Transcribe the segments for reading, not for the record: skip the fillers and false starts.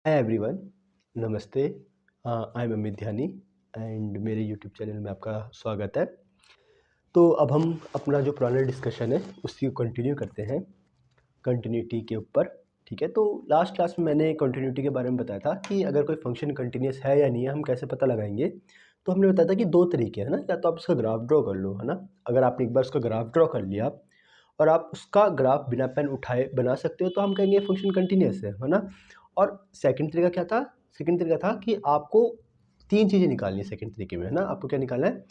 Hi everyone, नमस्ते। I am Amit Dhyani and मेरे YouTube channel में आपका स्वागत है। तो अब हम अपना जो पुराना डिस्कशन है उसी को कंटिन्यू करते हैं, कंटिन्यूटी के ऊपर। ठीक है, तो लास्ट क्लास में मैंने कंटिन्यूटी के बारे में बताया था कि अगर कोई फंक्शन कंटिन्यूस है या नहीं है हम कैसे पता लगाएंगे। तो हमने बताया था कि दो तरीके हैं ना, या तो आप उसका ग्राफ ड्रॉ कर लो, है ना। अगर आपने एक बार उसका ग्राफ ड्रॉ कर लिया और आप उसका ग्राफ बिना पेन उठाए बना सकते हो तो हम कहेंगे फंक्शन कंटिन्यूस है ना। और सेकंड तरीका क्या था? सेकंड तरीका था कि आपको तीन चीज़ें निकालनी है सेकंड तरीके में, है ना। आपको क्या निकालना है?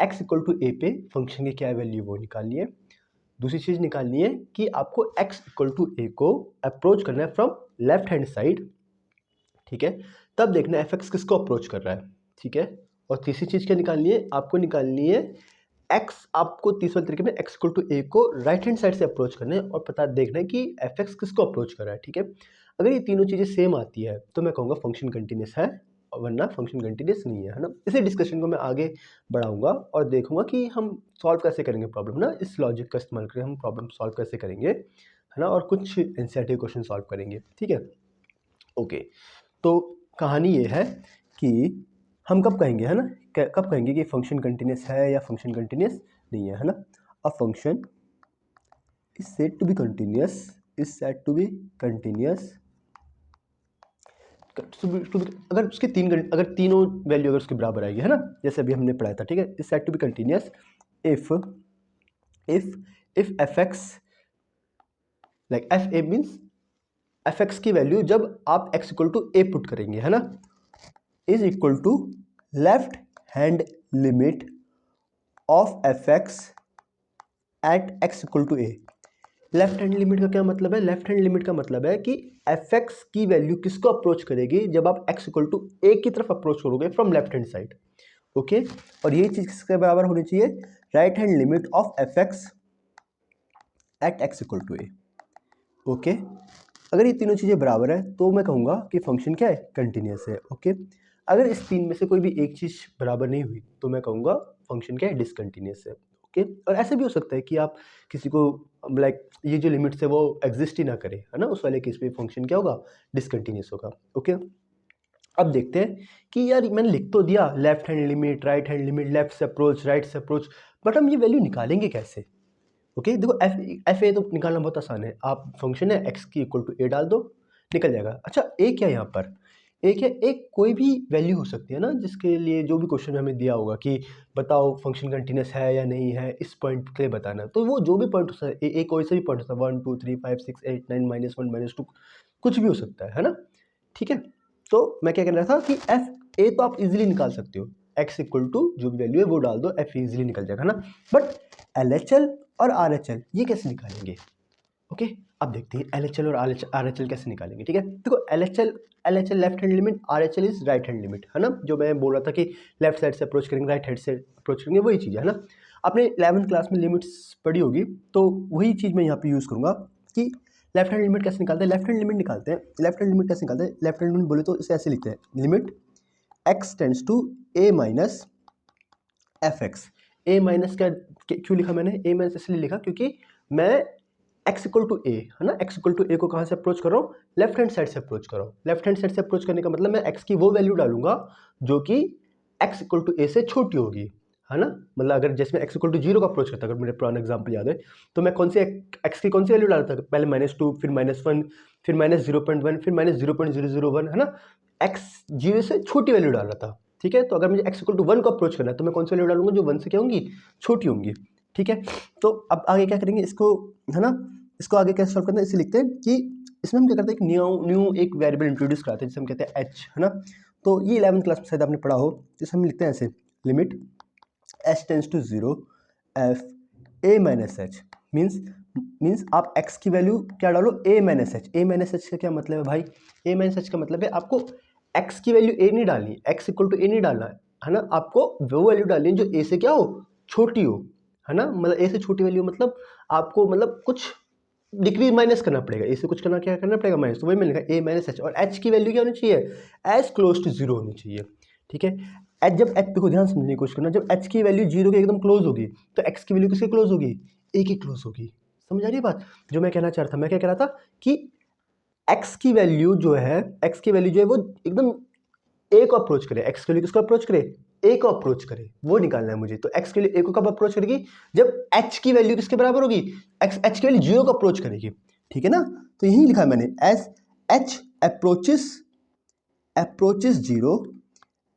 एक्स इक्वल टू ए पे फंक्शन की क्या वैल्यू वो निकालनी है। दूसरी चीज़ निकालनी है कि आपको एक्स इक्वल टू ए को अप्रोच करना है फ्रॉम लेफ्ट हैंड साइड। ठीक है, तब देखना एफ एक्स किसको अप्रोच कर रहा है। ठीक है, और तीसरी चीज़ क्या निकालनी है? आपको निकालनी है एक्स, आपको तीसरे तरीके में एक्स इक्वल टू ए को राइट हैंड साइड से अप्रोच करना है और पता देखना है कि एफ एक्स किसको अप्रोच कर रहा है। ठीक है, अगर ये तीनों चीज़ें सेम आती है तो मैं कहूँगा फंक्शन कंटिन्यूस है, और वरना फंक्शन कंटिन्यूस नहीं है ना। इसी डिस्कशन को मैं आगे बढ़ाऊंगा और देखूंगा कि हम सॉल्व कैसे करेंगे प्रॉब्लम ना, इस लॉजिक का इस्तेमाल करके हम प्रॉब्लम सॉल्व कैसे करेंगे, है ना। और कुछ एनसीईआरटी क्वेश्चन सॉल्व करेंगे। ठीक है, ओके। तो कहानी ये है कि हम कब कहेंगे, है ना, कब कहेंगे कि फंक्शन कंटिन्यूस है या फंक्शन कंटिन्यूस नहीं है ना। A function is said to be continuous, is said to be continuous अगर उसके अगर तीनों वैल्यू अगर उसके बराबर आएगी, है ना, जैसे अभी हमने पढ़ाया था। ठीक है, is said to be continuous if if if f x like f a means f x की वैल्यू जब आप x equals to a put करेंगे, है ना, is equals to left hand limit of f x at x equals to a. Left hand limit का क्या मतलब है? लेफ्ट हैंड लिमिट का मतलब है कि एफ एक्स की वैल्यू किसको अप्रोच करेगी जब आप एक्स इक्वल टू ए की तरफ अप्रोच करोगे from left hand side. Okay, और ये चीज किसके बराबर होनी चाहिए? Right hand limit of f x at x equals to a. Okay, अगर ये तीनों चीज़ें बराबर है तो मैं कहूँगा कि फंक्शन क्या है? कंटिन्यूस है। ओके, अगर इस तीन में से कोई भी एक चीज़ बराबर नहीं हुई तो मैं कहूँगा फंक्शन क्या है? डिसकंटिन्यूस है। ओके, और ऐसे भी हो सकता है कि आप किसी को लाइक ये जो लिमिट्स है वो एग्जिस्ट ही ना करे, है ना, उस वाले केस में फंक्शन क्या होगा? डिसकंटिन्यूस होगा। ओके, अब देखते हैं कि यार मैंने लिख तो दिया left hand limit, right hand limit, left से अप्रोच, राइट से अप्रोच, बट हम ये वैल्यू निकालेंगे कैसे? ओके, देखो एफ ए तो निकालना बहुत आसान है। आप फंक्शन है एक्स की इक्वल टू ए डाल दो, निकल जाएगा। अच्छा, ए क्या है यहाँ पर? ए क्या? एक कोई भी वैल्यू हो सकती है ना, जिसके लिए जो भी क्वेश्चन हमें दिया होगा कि बताओ फंक्शन कंटिन्यूस है या नहीं है, इस पॉइंट के लिए बताना। तो वो जो भी पॉइंट हो सकता है, ए कोई से भी पॉइंट हो सकता है, 1 2 3 5 6 8 9 -1 -2, कुछ भी हो सकता है ना। ठीक है, तो मैं क्या कह रहा था कि एफ ए तो आप इजीली निकाल सकते हो, एक्स इक्वल टू जो भी वैल्यू है वो डाल दो, एफ इजीली निकल जाएगा ना। बट एल एच एल और आर एच एल ये कैसे निकालेंगे? ओके, अब देखते हैं एल एच एल और आर एच एल कैसे निकालेंगे। ठीक है, देखो L H L left hand limit, R H L is right hand limit, है ना। जो मैं बोल रहा था कि लेफ्ट साइड से अप्रोच करेंगे, राइट हैंड से अप्रोच करेंगे, वही चीज़ है ना। आपने 11th क्लास में लिमिट्स पढ़ी होगी, तो वही चीज़ मैं यहाँ पे यूज़ करूँगा कि लेफ्ट हैंड लिमिट कैसे निकालते हैं। लेफ्ट हैंड लिमिट निकालते हैं, लेफ्ट हैंड लिमिट कैसे निकालते हैं? लेफ्ट हैंड लिमिट बोले तो इसे ऐसे लिखते हैं, limit x tends to a minus f x. A minus का क्यों लिखा मैंने? ए माइनस इसलिए लिखा क्योंकि मैं एक्स इक्वल टू ए, है ना, एक्स इक्वल टू ए को कहाँ से अप्रोच कर रहा हूँ? लेफ्ट हैंड साइड से अप्रोच कर रहा हूँ। लेफ्ट हैंड साइड से अप्रोच करने का मतलब मैं एक्स की वो वैल्यू डालूंगा जो कि एक्स इक्वल टू ए से छोटी होगी, है ना। मतलब अगर जैसे मैं एक्स इक्वल टू जीरो का अप्रोच करता, अगर मेरे पुराना एग्जाम्पल याद है, तो मैं कौन से एक्स की कौन सी वैल्यू डालता? पहले -2, फिर -1, फिर -0.1, फिर -0.001, है ना। एक्स जीरो से छोटी वैल्यू डाल रहा था। ठीक है, तो अगर मुझे एक्स इक्वल टू 1 को अप्रोच करना है तो मैं कौन सी वैल्यू डालूंगा? जो 1 से क्या होंगी? छोटी होंगी। ठीक है, तो अब आगे क्या करेंगे इसको, है ना, इसको आगे कैसे सॉल्व करना है? इसे लिखते हैं कि इसमें हम क्या करते हैं, एक न्यू एक वेरिएबल इंट्रोड्यूस कराते हैं जिसे हम कहते हैं एच, है ना। तो ये 11th क्लास में शायद आपने पढ़ा हो, जिसे हम लिखते हैं ऐसे, limit h tends to zero f a minus h. Means आप एक्स की वैल्यू क्या डालो? A minus h. A minus h का क्या मतलब है भाई? ए माइनस एच का मतलब है आपको एक्स की वैल्यू ए नहीं डालनी, एक्स इक्वल टू ए नहीं डालना है ना। आपको वो वैल्यू डालनी है जो ए से क्या हो? छोटी हो, है ना। मतलब ए से छोटी वैल्यू मतलब आपको मतलब कुछ डिक्रीज माइनस करना पड़ेगा, ए से कुछ करना, क्या करना पड़ेगा? माइनस। तो वही मिलेगा ए माइनस एच, और एच की वैल्यू क्या होनी चाहिए? एज क्लोज टू जीरो होनी चाहिए। ठीक है, एच जब एच देखो, ध्यान समझने की कोशिश करना, जब एच की वैल्यू जीरो के एकदम क्लोज होगी तो एक्स की वैल्यू किसके क्लोज होगी? ए की क्लोज होगी। समझ आ रही है बात जो मैं कहना चाह रहा था? मैं क्या कह रहा था कि एक्स की वैल्यू जो है वो एकदम ए को अप्रोच करे, एक्स की वैल्यू किसको अप्रोच करे, ए को अप्रोच करे, वो निकालना है मुझे। तो एक्स की वैल्यू ए को कब अप्रोच करेगी, जब एच की वैल्यू किसके बराबर होगी, एच की वैल्यू जीरो को अप्रोच करेगी, ठीक है ना। तो यही लिखा है मैंने, as h approaches zero,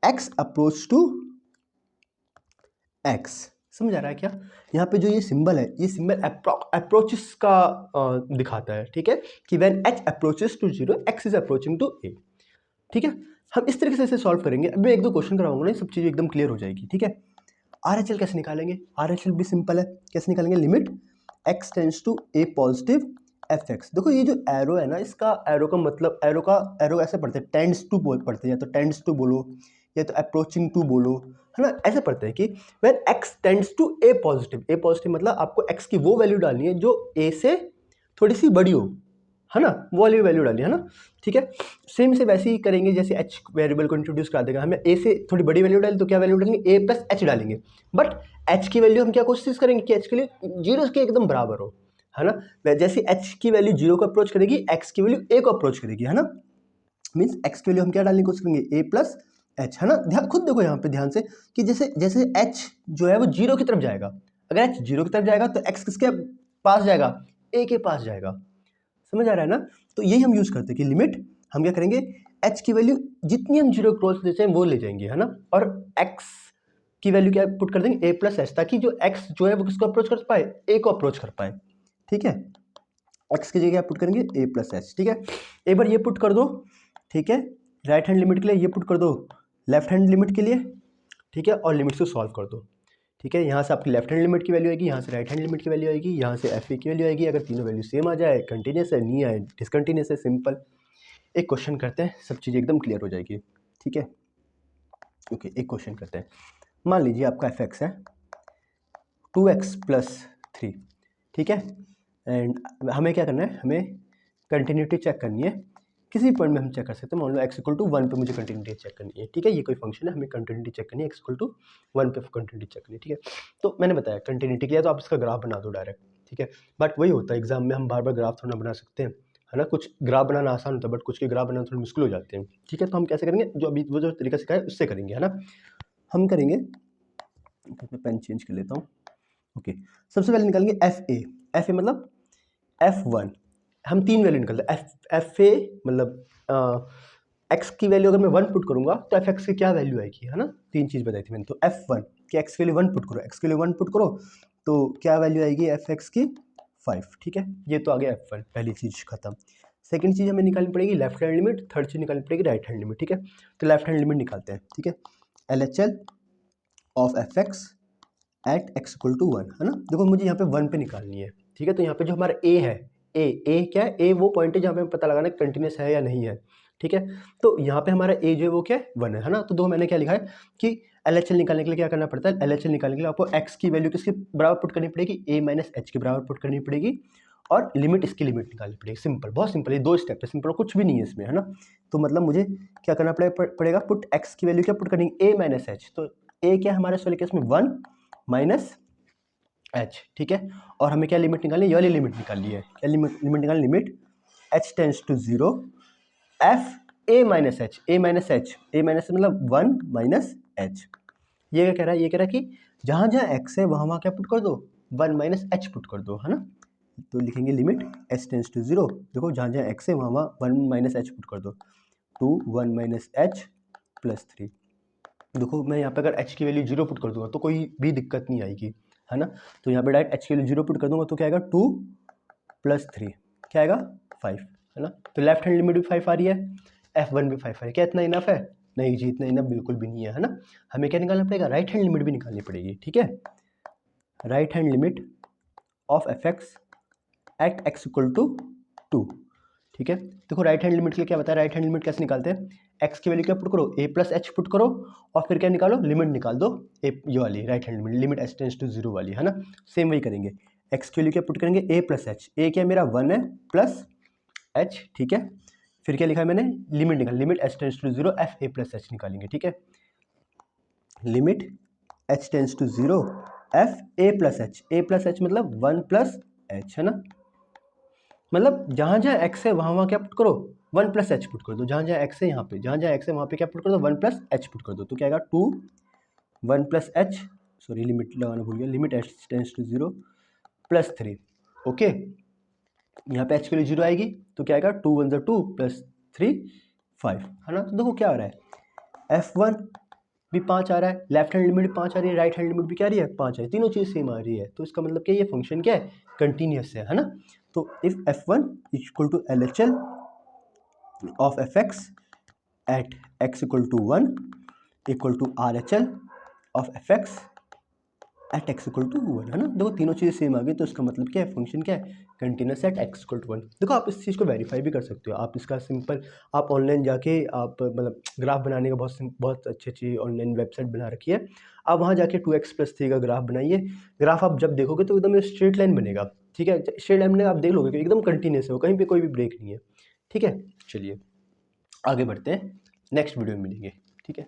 x approach to x. समझ आ रहा है क्या? यहाँ पे जो ये सिंबल है, ये सिंबल अप्रोचेस का दिखाता है, ठीक है, कि when H approaches to zero X is approaching to A, ठीक है। हम इस तरीके से इसे सॉल्व करेंगे। अब मैं एक दो क्वेश्चन कराऊंगा ना, सब चीज़ एकदम क्लियर हो जाएगी, ठीक है। RHL कैसे निकालेंगे, RHL भी सिंपल है, कैसे निकालेंगे, लिमिट x tends to a positive fx। देखो ये जो एरो है ना, इसका एरो का मतलब, एरो ऐसे पढ़ते हैं, टेंड्स टू पढ़ते हैं, या तो टेंड्स टू बोलो या तो अप्रोचिंग टू बोलो, है ना, ऐसे पढ़ते हैं कि when x tends to a positive मतलब आपको x की वो वैल्यू डालनी है जो a से थोड़ी सी बड़ी हो, है ना, वो वाली वैल्यू डाली, है ना, ठीक है। सेम से वैसे ही करेंगे जैसे एच वेरिएबल को इंट्रोड्यूस करा देगा, हमें ए से थोड़ी बड़ी वैल्यू डाली तो क्या वैल्यू डालेंगे, ए प्लस एच डालेंगे, बट एच की वैल्यू हम क्या कोशिश करेंगे कि एच के लिए जीरो के एकदम बराबर हो, है ना। जैसे एच की वैल्यू जीरो को अप्रोच करेगी, एक्स की वैल्यू ए को अप्रोच करेगी, है ना, मीन्स एक्स की वैल्यू हम क्या डालने की कोशिश करेंगे, ए प्लस एच, है ना। ध्यान खुद देखो यहाँ पे ध्यान से कि जैसे जैसे एच जो है वो जीरो की तरफ जाएगा, अगर एच जीरो की तरफ जाएगा तो एक्स किसके पास जाएगा, ए के पास जाएगा। समझ आ रहा है ना। तो यही हम यूज करते हैं कि लिमिट हम क्या करेंगे, एच की वैल्यू जितनी हम जीरो क्रॉस ले जाएं वो ले जाएंगे, है ना, और एक्स की वैल्यू क्या पुट कर देंगे, ए प्लस एच, ताकि जो एक्स जो है वो किसको अप्रोच कर पाए, ए को अप्रोच कर पाए, ठीक है। एक्स की जगह पुट करेंगे ए प्लस एच, ठीक है। एक बार ये पुट कर दो, ठीक है, राइट हैंड लिमिट के लिए ये पुट कर दो लेफ्ट हैंड लिमिट के लिए, ठीक है, और लिमिट से सॉल्व कर दो, ठीक है। यहाँ से आपकी लेफ्ट हैंड लिमिट की वैल्यू आएगी, यहाँ से राइट हैंड लिमिट की वैल्यू आएगी, यहाँ से एफ ए की वैल्यू आएगी। अगर तीनों वैल्यू सेम आ जाए कंटिन्यूस है, नहीं आए डिसकंटिन्यूस है, सिंपल। एक क्वेश्चन करते हैं, सब चीज़ें एकदम क्लियर हो जाएगी, ठीक है। ओके, एक क्वेश्चन करते हैं। मान लीजिए आपका एफ एक्स है 2x प्लस 3, ठीक है, एंड हमें क्या करना है, हमें कंटिन्यूटी चेक करनी है। किसी पॉइंट में हम चेक कर सकते हैं, मान लो x इक्वल टू 1 पे मुझे कंटिन्यूटी चेक करनी है, ठीक है, ये कोई फंक्शन है, हमें कंटिन्यूटी चेक करनी है, x इक्वल टू 1 पे कंटिन्यूटी चेक करनी है, ठीक है। तो मैंने बताया कंटिन्यूटी के लिए तो आप इसका ग्राफ बना दो डायरेक्ट, ठीक है, बट वही होता है एग्जाम में हम बार बार ग्राफ थोड़ा बना सकते हैं, है ना। कुछ ग्राफ बनाना आसान होता है बट कुछ के ग्राफ बनाना थोड़ा मुश्किल हो जाते हैं, ठीक है। तो हम कैसे करेंगे, जो अभी वो जो तरीका सिखाया है उससे करेंगे, है ना। हम करेंगे, मैं पेन चेंज कर लेता हूँ। ओके, सबसे पहले निकालेंगे एफ ए मतलब F1। हम तीन वैल्यू निकलते हैं, एफ ए मतलब एक्स की वैल्यू अगर मैं 1 पुट करूंगा तो एफ एक्स की क्या वैल्यू आएगी, है ना। तीन चीज़ बताई थी मैंने, तो F1 कि एक्स की वैल्यू 1 पुट करो, एक्स की वैल्यू 1 पुट करो तो क्या वैल्यू आएगी एफ एक्स की 5, ठीक है। ये तो आ गया F1, पहली चीज़ खत्म। सेकंड चीज़ हमें निकालनी पड़ेगी लेफ्ट हैंड लिमिट, थर्ड चीज़ निकालनी पड़ेगी राइट हैंड लिमिट, ठीक है। तो लेफ्ट हैंड लिमिट निकालते हैं, ठीक है। LHL of f x at x equals to 1, है ना। देखो मुझे यहाँ पे 1 पे निकालनी है, ठीक है। तो यहाँ पे जो हमारा ए है, ए क्या है, ए वो पॉइंट है जहाँ पे हमें पता लगाना है कंटिन्यूस है या नहीं है, ठीक है। तो यहाँ पे हमारा ए जो है वो क्या है, 1 है ना। तो दो मैंने क्या लिखा है कि LHL निकालने के लिए क्या करना पड़ता है, LHL निकालने के लिए आपको एक्स की वैल्यू किसके बराबर पुट करनी पड़ेगी, ए माइनस एच के बराबर पुट करनी पड़ेगी, और लिमिट इसकी लिमिट निकालनी पड़ेगी। सिंपल, बहुत सिंपल, ये दो स्टेप है, सिंपल कुछ भी नहीं है इसमें, है ना। तो मतलब मुझे क्या करना पड़ेगा, पुट एक्स की वैल्यू क्या पुट करनी है, ए माइनस एच। तो ए क्या है हमारे वाले केस में 1 माइनस एच, ठीक है। और हमें क्या लिमिट निकालनी है, ये वाली लिमिट निकालनी है, क्या लिमिट निकालनी, limit h tends to 0 f a minus h, a minus h, a minus मतलब 1 माइनस एच। ये क्या कह रहा है, ये कह रहा है कि जहाँ जहाँ एक्स है वहाँ वहाँ क्या पुट कर दो, 1 माइनस एच पुट कर दो, है ना। तो लिखेंगे लिमिट एच टेंस टू 0, देखो जहाँ जहाँ एक्स है वहाँ वहाँ 1 माइनस एच पुट कर दो, 2 1 माइनस एच प्लस 3। देखो मैं यहाँ पे अगर h की वैल्यू 0 पुट कर दूंगा तो कोई भी दिक्कत नहीं आएगी, है ना। तो यहाँ पे डायरेक्ट h की वैल्यू 0 पुट कर दूंगा तो क्या आएगा, 2 प्लस 3 क्या आएगा 5, है ना। तो लेफ्ट हैंड लिमिट भी 5 आ रही है, F1 भी 5 आ रही है, क्या इतना इनफ है, नहीं जी इतना इनफ बिल्कुल भी नहीं है, है ना। हमें क्या निकालना पड़ेगा, राइट हैंड लिमिट भी निकालनी पड़ेगी, ठीक है। Right hand limit of f x at x equals to 2, ठीक है। देखो राइट हैंड लिमिट के लिए क्या बताया, राइट हैंड लिमिट कैसे निकालते हैं, एक्स की वैल्यू क्या पुट करो, ए प्लस एच पुट करो, और फिर क्या निकालो, लिमिट निकाल दो, ए ये वाली right hand limit, limit h tends to 0 वाली, है ना। सेम वही करेंगे, एक्स की वैल्यू क्या पुट करेंगे, ए प्लस एच, ए क्या मेरा 1 है प्लस एच, ठीक है। फिर क्या लिखा है मैंने, लिमिट निकाल, limit h tends to 0 f a plus h निकालेंगे, ठीक है। Limit h tends to 0 f a plus h मतलब 1 प्लस एच, है ना। मतलब जहाँ जहाँ एक्स है वहाँ वहाँ क्या पुट करो, 1 प्लस एच पुट कर दो, जहाँ जहाँ एक्स है यहाँ पे, जहाँ जहाँ एक्स है वहाँ पे क्या पुट कर दो, 1 प्लस एच पुट कर दो, तो क्या आएगा 2 1 प्लस एच, सॉरी लिमिट लगाना भूल गया, limit h tends to 0 plus 3। Okay, यहाँ पे एच के लिए 0 आएगी तो क्या आएगा 2 1 2 प्लस 3 5, है ना। तो देखो क्या आ रहा है, F1 भी 5 आ रहा है, लेफ्ट हैंड लिमिट 5 आ रही है, राइट हैंड लिमिट भी क्या आ रही है 5 आ रही है, तीनों चीज़ सेम आ रही है, तो इसका मतलब क्या, ये फंक्शन क्या है, कंटिन्यूस है ना। तो if F1 equal to LHL of Fx at x equals to 1 equals to RHL of Fx at x equals to 1, है ना। देखो तीनों चीज़ें सेम आ गई, तो इसका मतलब क्या है, फंक्शन क्या है, continuous at x equals to 1। देखो आप इस चीज़ को वेरीफाई भी कर सकते हो, आप इसका सिंपल, आप ऑनलाइन जाके आप मतलब ग्राफ बनाने का बहुत अच्छी ऑनलाइन वेबसाइट बना रखी है, आप वहाँ जाके 2x+3 का ग्राफ बनाइए। ग्राफ आप जब देखोगे तो एकदम स्ट्रेट लाइन बनेगा, ठीक है, स्ट्रेट लाइन बनेगा, आप देख लोगे कि एकदम कंटिन्यूस है वो, कहीं पर कोई भी ब्रेक नहीं है, ठीक है। चलिए आगे बढ़ते हैं, नेक्स्ट वीडियो में मिलेंगे, ठीक है।